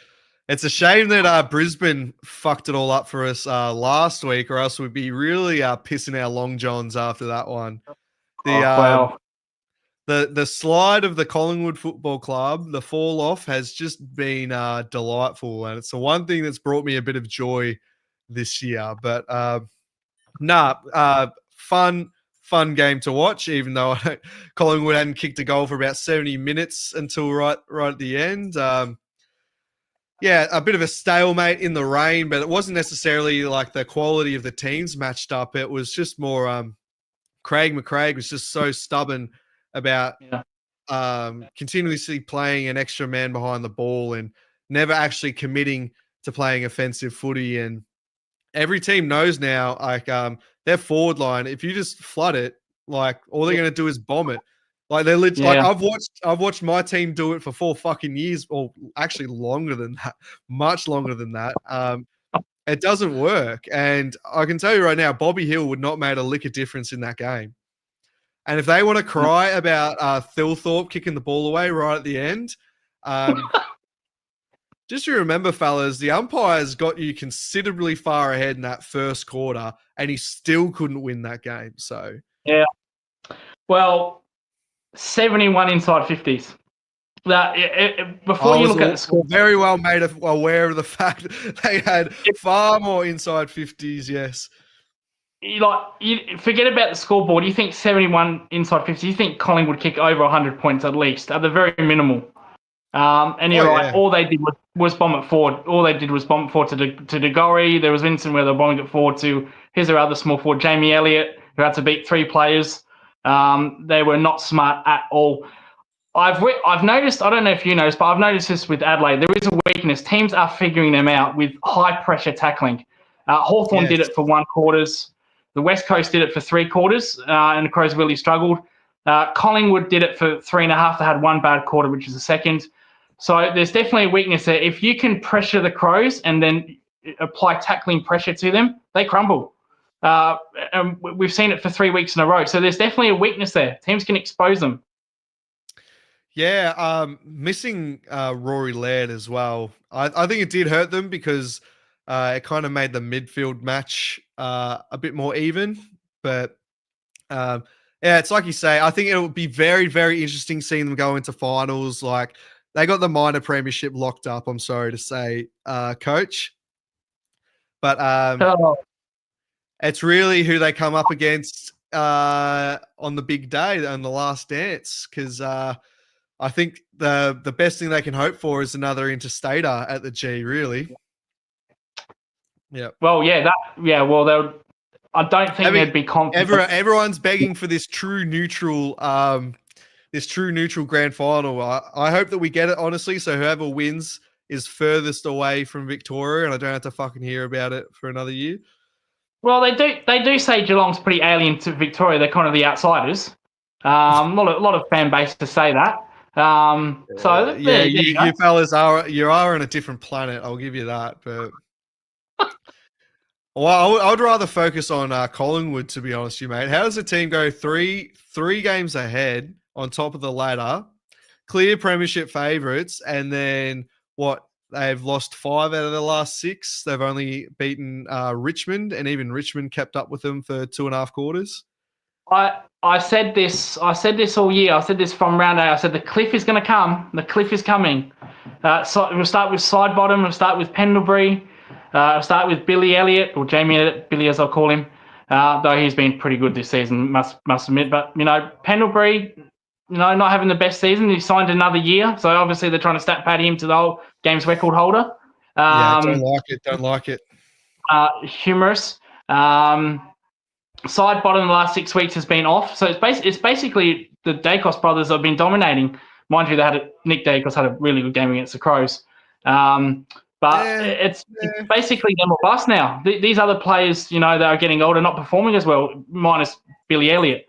It's a shame that Brisbane fucked it all up for us last week, or else we'd be really pissing our long johns after that one. The slide of the Collingwood Football Club, the fall off, has just been delightful, and it's the one thing that's brought me a bit of joy this year. But fun game to watch, even though Collingwood hadn't kicked a goal for about 70 minutes until right at the end. A bit of a stalemate in the rain, but it wasn't necessarily like the quality of the teams matched up. It was just more Craig McCraig was just so stubborn about continuously playing an extra man behind the ball and never actually committing to playing offensive footy. And every team knows now, like their forward line, if you just flood it, like all they're going to do is bomb it. Like they're like I've watched my team do it for 4 fucking years, or actually longer than that, much longer than that. It doesn't work, and I can tell you right now, Bobby Hill would not made a lick of difference in that game. And if they want to cry about Thilthorpe kicking the ball away right at the end, just to remember, fellas, the umpires got you considerably far ahead in that first quarter, and he still couldn't win that game. So yeah, well. 71 inside 50s. Before you look at the score, very well made aware of the fact they had far more inside 50s. Yes, you forget about the scoreboard. You think 71 inside 50s. You think Collingwood would kick over 100 points at least, at the very minimal. And you're right. Yeah. All they did was bomb it forward. All they did was bomb it forward to DeGorry. There was an incident where they were bombing it forward to here's their other small forward, Jamie Elliott, who had to beat 3 players. They were not smart at all. I've noticed, I don't know if you noticed, but I've noticed this with Adelaide. There is a weakness. Teams are figuring them out with high pressure tackling. Hawthorn did it for 1 quarter. The West Coast did it for 3 quarters, and the Crows really struggled. Collingwood did it for 3.5. They had 1 bad quarter, which is the second. So there's definitely a weakness there. If you can pressure the Crows and then apply tackling pressure to them, they crumble. And we've seen it for 3 weeks in a row. So there's definitely a weakness there. Teams can expose them. Yeah, missing Rory Laird as well. I think it did hurt them because it kind of made the midfield match a bit more even. But it's like you say, I think it will be very, very interesting seeing them go into finals. Like they got the minor premiership locked up, I'm sorry to say, Coach. But it's really who they come up against on the big day, on the last dance, because I think the best thing they can hope for is another interstater at the G, really. Yeah. Well, Well, I don't think they'd be confident. Everyone's begging for this true neutral grand final. I hope that we get it, honestly. So whoever wins is furthest away from Victoria, and I don't have to fucking hear about it for another year. Well, they do say Geelong's pretty alien to Victoria. They're kind of the outsiders. A lot of fan base to say that. You fellas are on a different planet. I'll give you that. But well, I would rather focus on Collingwood, to be honest, with you mate. How does the team go three games ahead on top of the ladder, clear premiership favourites, and then what? They've lost 5 out of the last 6. They've only beaten Richmond, and even Richmond kept up with them for 2.5 quarters. I said this all year. I said this from round 8. I said the cliff is going to come. The cliff is coming. So we'll start with Sidebottom. We'll start with Pendlebury. We'll start with Billy Elliott, or Jamie Elliott, Billy as I'll call him. Though he's been pretty good this season, must admit. But Pendlebury, not having the best season. He signed another year, so obviously they're trying to stat pad him to the whole games record holder. Yeah, don't like it. Don't like it. Humorous. Side bottom the last 6 weeks has been off, so it's basically the Dacos brothers have been dominating. Mind you, Nick Dacos had a really good game against the Crows, but it's basically them or bust now. These other players, that are getting older, not performing as well, minus Billy Elliott.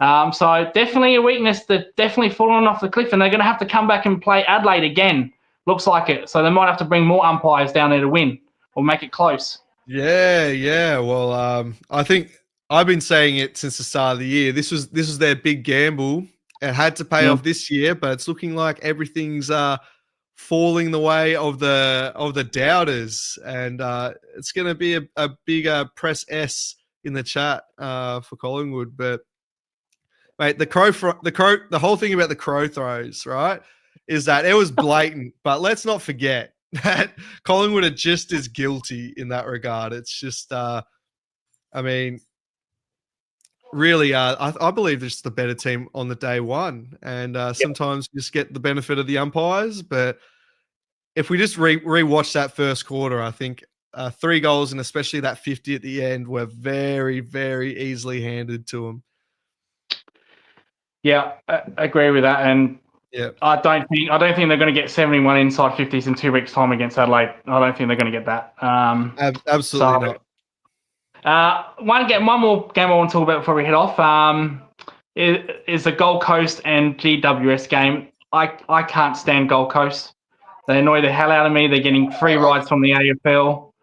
So definitely a weakness. They're definitely falling off the cliff, and they're going to have to come back and play Adelaide again. Looks like it. So they might have to bring more umpires down there to win or make it close. Yeah. Well, I think I've been saying it since the start of the year. This was their big gamble. It had to pay off this year, but it's looking like everything's falling the way of the doubters, and it's going to be a big press S in the chat for Collingwood. But mate, the whole thing about the crow throws, right, is that it was blatant. But let's not forget that Collingwood are just as guilty in that regard. It's just, really, I believe they're just the better team on the day one, and sometimes you just get the benefit of the umpires. But if we just rewatch that first quarter, I think 3 goals and especially that 50 at the end were very, very easily handed to them. Yeah, I agree with that, and I don't think they're going to get 71 inside 50s in 2 weeks' time against Adelaide. I don't think they're going to get that. Absolutely not. One more game I want to talk about before we head off is the Gold Coast and GWS game. I can't stand Gold Coast. They annoy the hell out of me. They're getting free rides from the AFL.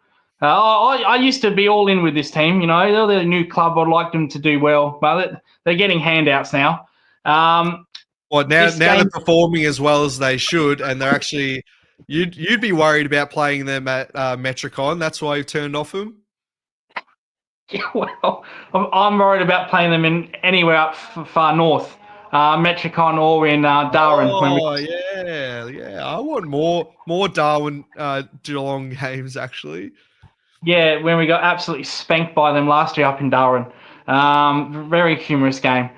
I used to be all in with this team. They're the new club. I'd like them to do well, but they're getting handouts now. Now they're performing as well as they should, and they're actually you'd be worried about playing them at Metricon. That's why you've turned off them. Yeah, well, I'm worried about playing them in anywhere up far north, Metricon or in Darwin. Yeah. I want more Darwin Geelong games actually. Yeah, when we got absolutely spanked by them last year up in Darwin. Very humorous game.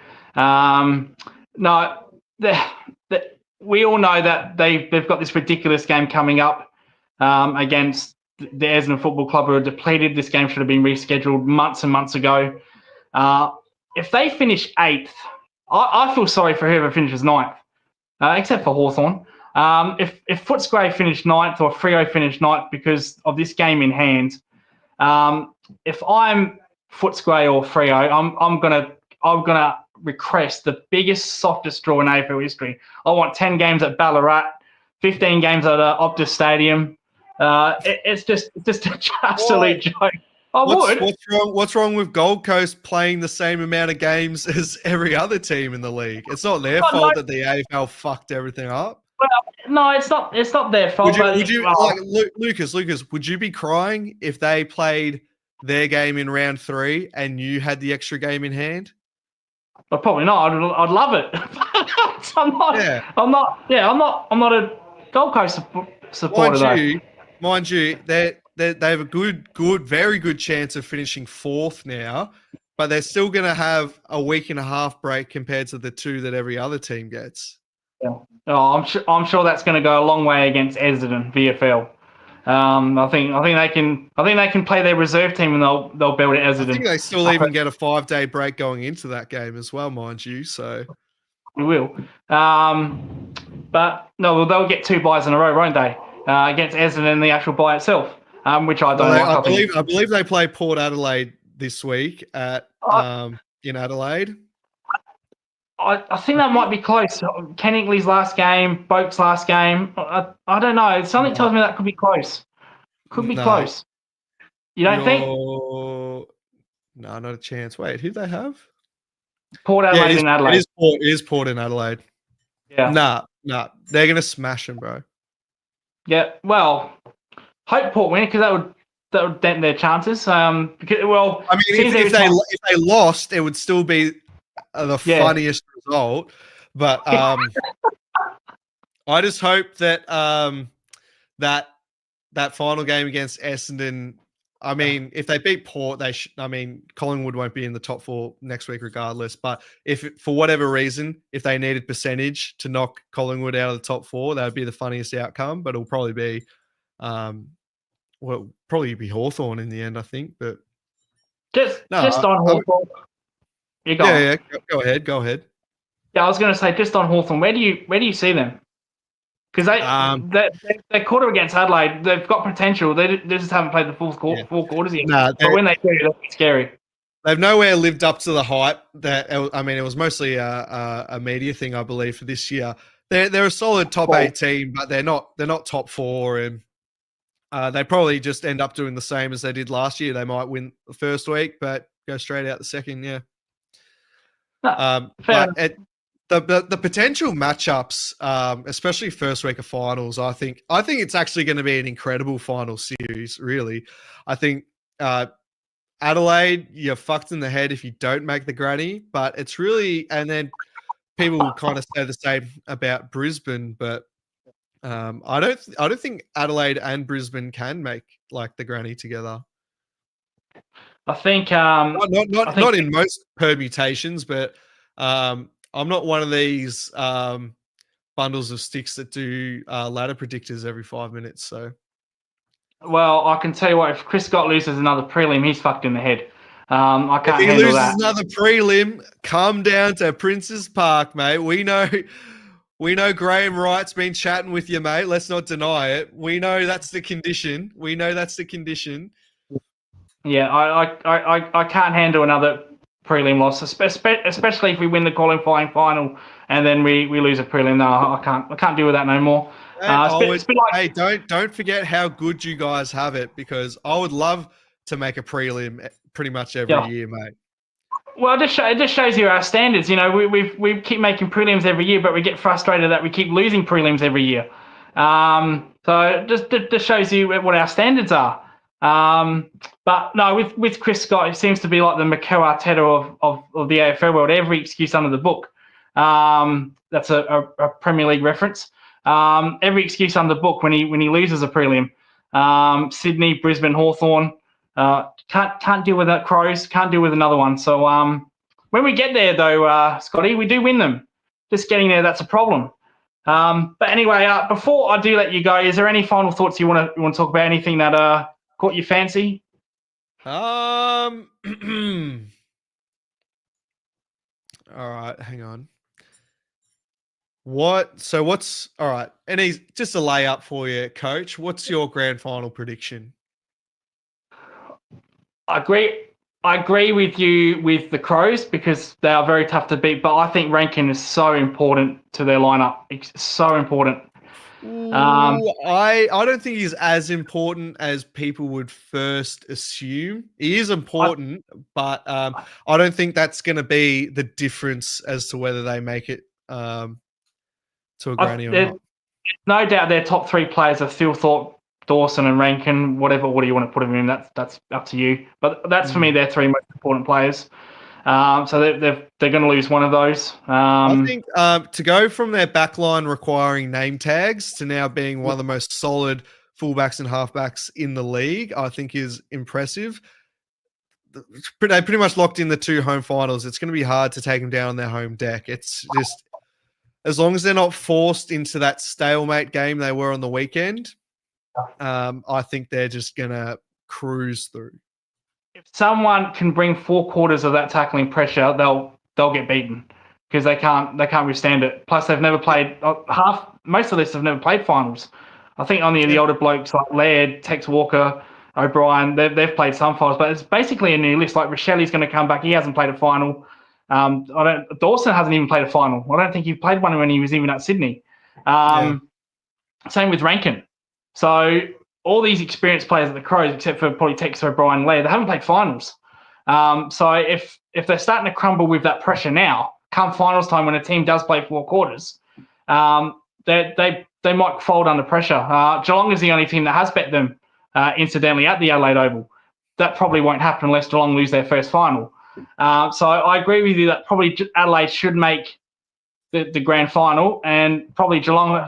We all know that they've got this ridiculous game coming up against the Essendon Football Club, who are depleted. This game should have been rescheduled months and months ago. If they finish 8th, I feel sorry for whoever finishes 9th, except for Hawthorn. If Footscray finished 9th or Freo finished 9th because of this game in hand, if I'm Footscray or Freo, I'm gonna request the biggest, softest draw in AFL history. I want 10 games at Ballarat, 15 games at Optus Stadium. It's just an absolute joke. What's wrong with Gold Coast playing the same amount of games as every other team in the league? It's not their fault that the AFL fucked everything up. Well, no, it's not. It's not their fault. Lucas? Would you be crying if they played their game in round 3 and you had the extra game in hand? But probably not. I'd love it. I'm not a Gold Coast supporter. Mind you, they have a good, very good chance of finishing 4th now, but they're still going to have a week and a half break compared to the 2 that every other team gets. Yeah. Oh, I'm sure that's going to go a long way against Essendon VFL. I think they can play their reserve team and they'll build it Essendon. I think they still even get a 5-day break going into that game as well, mind you. So we will. But no, they'll get 2 byes in a row, won't they? Against Essendon and the actual bye itself, which I don't like. I believe they play Port Adelaide this week at in Adelaide. I think that might be close. Kenningley's last game, Boak's last game. I don't know. Something tells me that could be close. Close. You don't think? No, not a chance. Wait, who do they have? Port Adelaide and Adelaide. It is Port in Adelaide. Yeah. Nah. They're going to smash them, bro. Yeah, well, hope Port win because that would dent their chances. If they lost, it would still be the funniest result. But I just hope that that final game against Essendon, I mean, if they beat Port, Collingwood won't be in the top 4 next week regardless. But if for whatever reason, if they needed percentage to knock Collingwood out of the top 4, that would be the funniest outcome. But it'll probably be, probably be Hawthorn in the end, I think. But just on Hawthorn. You go. Yeah, go ahead. Yeah, I was going to say just on Hawthorn. Where do you see them? Because they quarter against Adelaide, they've got potential. They just haven't played the four quarters yet. But when they do, that's scary. They've nowhere lived up to the hype. It was mostly a media thing, I believe, for this year. They're a solid top 8 team, but they're not top 4, and they probably just end up doing the same as they did last year. They might win the first week, but go straight out the second. Yeah. The potential matchups, especially first week of finals, I think it's actually going to be an incredible final series. Really, I think Adelaide, you're fucked in the head if you don't make the granny. But it's really, and then people will kind of say the same about Brisbane, but I don't think Adelaide and Brisbane can make like the granny together. I think not in most permutations, but I'm not one of these bundles of sticks that do ladder predictors every 5 minutes. So, well, I can tell you what: if Chris Scott loses another prelim, he's fucked in the head. I can't handle that. If he loses another prelim, come down to Princes Park, mate. We know Graham Wright's been chatting with you, mate. Let's not deny it. We know that's the condition. Yeah, I can't handle another prelim loss, especially if we win the qualifying final and then we lose a prelim. No, I can't deal with that no more. Hey, don't forget how good you guys have it, because I would love to make a prelim pretty much every year, mate. Well, it just shows you our standards. You know, we keep making prelims every year, but we get frustrated that we keep losing prelims every year. So it just shows you what our standards are. But no, with Chris Scott, it seems to be like the Mikel Arteta of the AFL world. Every excuse under the book. That's a Premier League reference. Every excuse under the book when he loses a prelim. Sydney, Brisbane, Hawthorn. Can't deal with that Crows. Can't deal with another one. So when we get there, though, Scotty, we do win them. Just getting there, that's a problem. But anyway, before I do let you go, is there any final thoughts you want to talk about? Anything that caught your fancy? All right, hang on. What's all right? Just a layup for you, Coach. What's your grand final prediction? I agree with you with the Crows because they are very tough to beat, but I think Rankin is so important to their lineup. It's so important. I don't think he's as important as people would first assume. He is important, but I don't think that's going to be the difference as to whether they make it to a granny or not. No doubt their top 3 players are Phil Thorpe, Dawson and Rankin, whatever order you want to put them in, that's up to you. But that's for me their 3 most important players. So they're going to lose one of those. I think to go from their backline requiring name tags to now being one of the most solid fullbacks and halfbacks in the league, I think is impressive. They pretty much locked in the 2 home finals. It's going to be hard to take them down on their home deck. It's just, as long as they're not forced into that stalemate game they were on the weekend, I think they're just going to cruise through. If someone can bring 4 quarters of that tackling pressure, they'll get beaten because they can't withstand it. Plus, they've never played most of this have never played finals. I think only the older blokes like Laird, Tex Walker, O'Brien, they've played some finals, but it's basically a new list. Like Rochelli's going to come back; he hasn't played a final. Dawson hasn't even played a final. I don't think he played one when he was even at Sydney. Same with Rankin. So all these experienced players at the Crows, except for probably Tex O'Brien and Laird, they haven't played finals. So if they're starting to crumble with that pressure now, come finals time when a team does play 4 quarters, they might fold under pressure. Geelong is the only team that has bet them, incidentally, at the Adelaide Oval. That probably won't happen unless Geelong lose their first final. So I agree with you that probably Adelaide should make the grand final, and probably Geelong.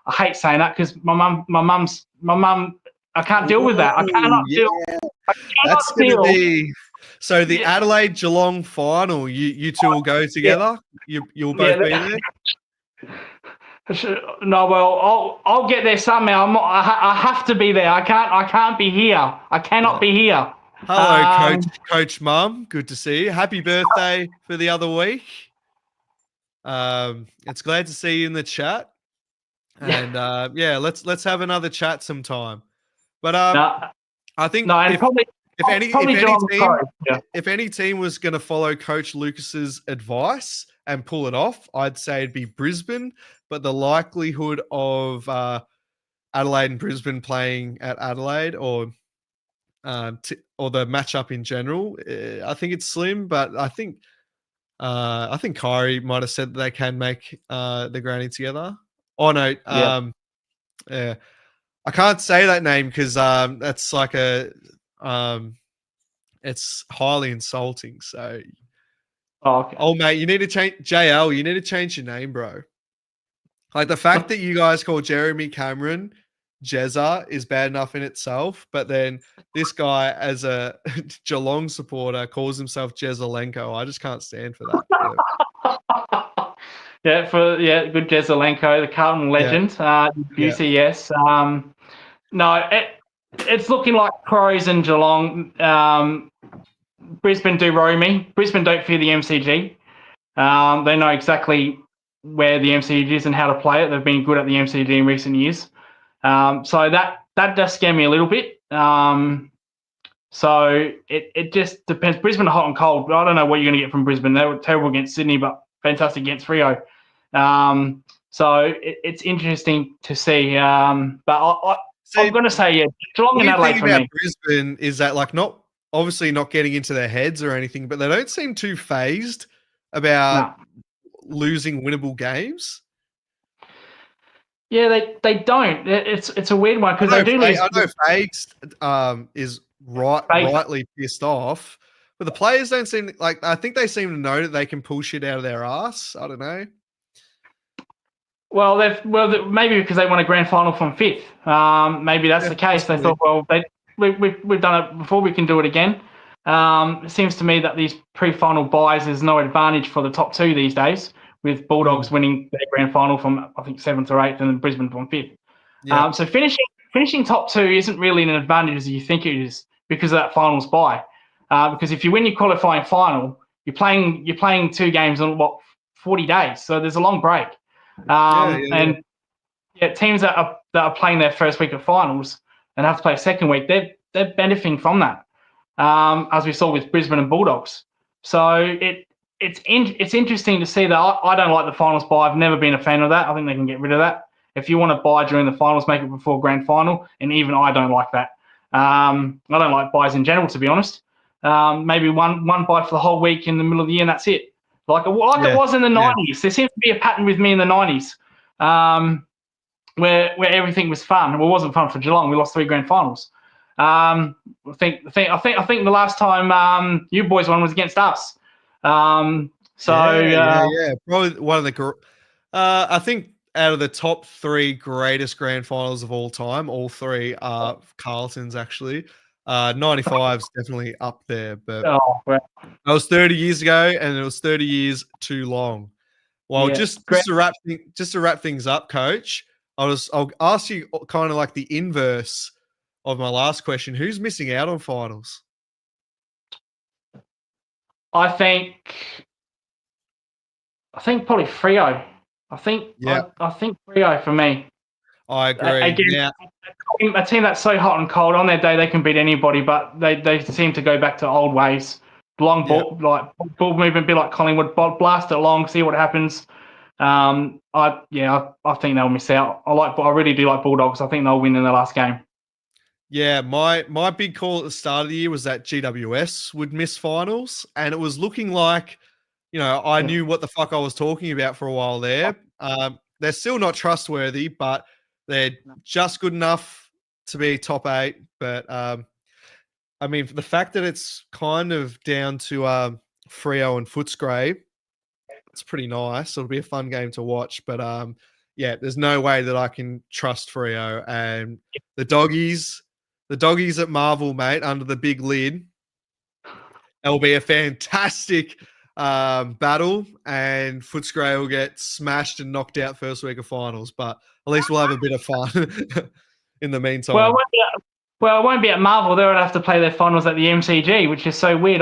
I hate saying that because my mum I can't deal with that. I cannot yeah. deal. I cannot That's going to deal. be so the Yeah. Adelaide Geelong final. You two will go together. You'll both be there. No, well, I'll get there somehow. I have to be there. I can't be here. I cannot be here. Hello, Coach Mum. Good to see you. Happy birthday for the other week. It's glad to see you in the chat. And yeah, let's have another chat sometime. But No, I think no, and if any Geelong team Pro, yeah. if any team was going to follow Coach Lucas's advice and pull it off, I'd say it'd be Brisbane. But the likelihood of Adelaide and Brisbane playing at Adelaide or the matchup in general, I think it's slim. But I think Kyrie might have said that they can make the granny together. Oh no, yeah. I can't say that name because that's like it's highly insulting. So, Okay. oh mate, you need to change JL. You need to change your name, bro. Like the fact that you guys call Jeremy Cameron Jezza is bad enough in itself, but then this guy, as a Geelong supporter, calls himself Jezelenko. I just can't stand for that. Good Jezelenko, the Carlton legend, Busey, yes. No, it's looking like Crows and Geelong. Brisbane do row me. Brisbane don't fear the MCG. They know exactly where the MCG is and how to play it. They've been good at the MCG in recent years. So that does scare me a little bit. So it just depends. Brisbane are hot and cold. I don't know what you're going to get from Brisbane. They were terrible against Sydney, but fantastic against Freo. So it's interesting to see. But I'm going to say, Geelong and Adelaide for me. Brisbane is that like not getting into their heads or anything, but they don't seem too phased about losing winnable games. Yeah, they don't. It's a weird one because they do lose. I know Fags is rightly pissed off, but the players don't seem like. I think they seem to know that they can pull shit out of their ass. I don't know. Well, maybe because they won a grand final from fifth. Maybe that's the case. They thought, well, we've done it before. We can do it again. It seems to me that these pre-final buys is no advantage for the top two these days, with Bulldogs winning their grand final from I think seventh or eighth, and then Brisbane from fifth. Yeah. So finishing top two isn't really an advantage as you think it is because of that finals bye. Because if you win your qualifying final, you're playing two games on 40 days, so there's a long break. And teams that are playing their first week of finals and have to play a second week, they're benefiting from that, as we saw with Brisbane and Bulldogs. So it's interesting to see that. I don't like the finals bye. I've never been a fan of that. I think they can get rid of that. If you want to buy during the finals, make it before grand final, and even I don't like that. I don't like buys in general, to be honest. Maybe one buy for the whole week in the middle of the year, and that's it. Like it was in the 90s. There seems to be a pattern with me in the 90s, where everything was fun. Well, it wasn't fun for Geelong. We lost 3 grand finals. I think the last time you boys won was against us. Probably one of the. I think out of the top 3 greatest grand finals of all time, all 3 are Carlton's actually. 95's definitely up there, but that was 30 years ago, and it was 30 years too long. Well, just to wrap things up, Coach, I'll ask you kind of like the inverse of my last question. Who's missing out on finals? I think probably Freo. I think Freo for me. I agree. Again, a team that's so hot and cold on their day, they can beat anybody, but they seem to go back to old ways. Long ball, like ball movement, be like Collingwood, blast it long, see what happens. I think they'll miss out. I really do like Bulldogs. I think they'll win in the last game. Yeah, my big call at the start of the year was that GWS would miss finals, and it was looking like, I knew what the fuck I was talking about for a while there. They're still not trustworthy, but they're just good enough to be top 8. But I mean, the fact that it's kind of down to Freo and Footscray, it's pretty nice. It'll be a fun game to watch. But there's no way that I can trust Freo and the Doggies. the doggies at Marvel, mate, under the big lid. It'll be a fantastic battle, and Footscray will get smashed and knocked out first week of finals. But at least we'll have a bit of fun in the meantime. Well, it won't be at Marvel. They would have to play their finals at the MCG, which is so weird.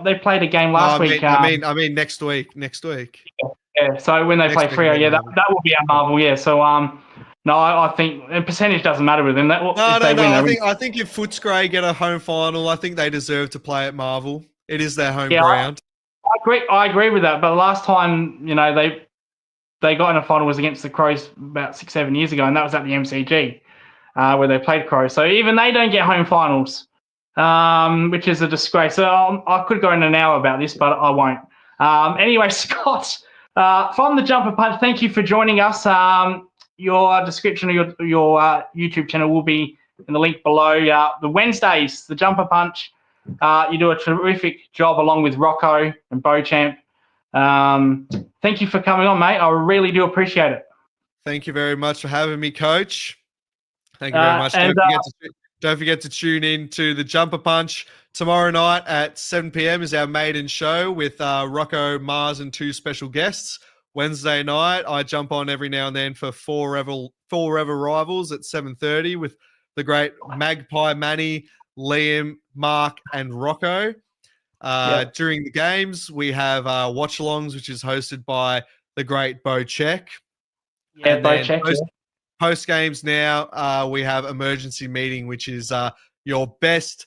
They played a game last week. I mean, next week. Yeah. So when they play Freo, that will be at Marvel. Yeah. So no, I think the percentage doesn't matter with them. I think if Footscray get a home final, I think they deserve to play at Marvel. It is their home ground. I agree with that. But the last time they got in a final was against the Crows about 6-7 years ago, and that was at the MCG. Where they played Crows. So even they don't get home finals, which is a disgrace. So I could go in an hour about this, but I won't. Anyway, Scott, from the Jumper Punch, thank you for joining us. Your description of your YouTube channel will be in the link below. The Wednesdays, the Jumper Punch, you do a terrific job along with Rocco and Beauchamp. Thank you for coming on, mate. I really do appreciate it. Thank you very much for having me, Coach. Thank you very much. Don't forget to tune in to the Jumper Punch tomorrow night at 7 p.m. is our maiden show with Rocco, Mars, and 2 special guests. Wednesday night, I jump on every now and then for Forever Rivals at 7:30 with the great Magpie Manny, Liam, Mark, and Rocco. During the games, we have watch-alongs, which is hosted by the great Bo Check. Yeah, Bo Check. Post games now, we have emergency meeting, which is your best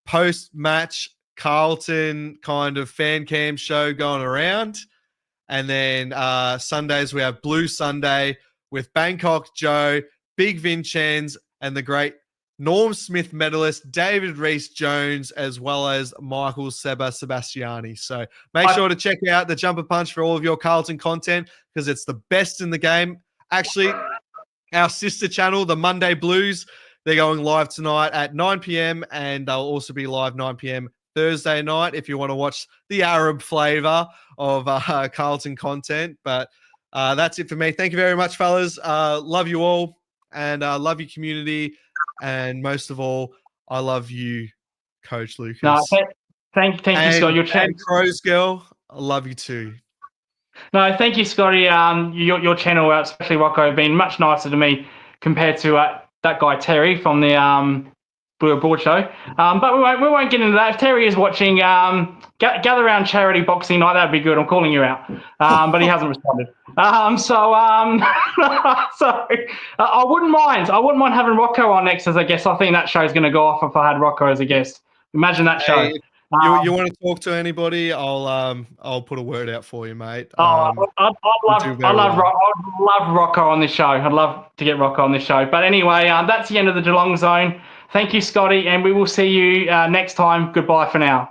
post-match Carlton kind of fan cam show going around. And then Sundays, we have Blue Sunday with Bangkok Joe, Big Vincenz, and the great Norm Smith medalist David Rees-Jones, as well as Michael Sebastiani. So make sure to check out the Jumper Punch for all of your Carlton content, because it's the best in the game. Actually, our sister channel, the Monday Blues, they're going live tonight at 9 p.m. and they'll also be live 9 p.m. Thursday night if you want to watch the Arab flavor of Carlton content. But that's it for me. Thank you very much, fellas. Love you all, and love your community. And most of all, I love you, Coach Lucas. No, thank you, Scott. Your channel, Crows Girl, I love you too. No, thank you, Scotty. Your channel, especially Rocco, have been much nicer to me compared to that guy Terry from the Blue Abroad show. But we won't get into that. If Terry is watching, gather around charity boxing night. That'd be good. I'm calling you out. But he hasn't responded. So I wouldn't mind. I wouldn't mind having Rocco on next as a guest. I think that show's going to go off if I had Rocco as a guest. Imagine that show. You want to talk to anybody? I'll put a word out for you, mate. I'd love Rocco on this show. I'd love to get Rocco on this show. But anyway, that's the end of the Geelong Zone. Thank you, Scotty, and we will see you next time. Goodbye for now.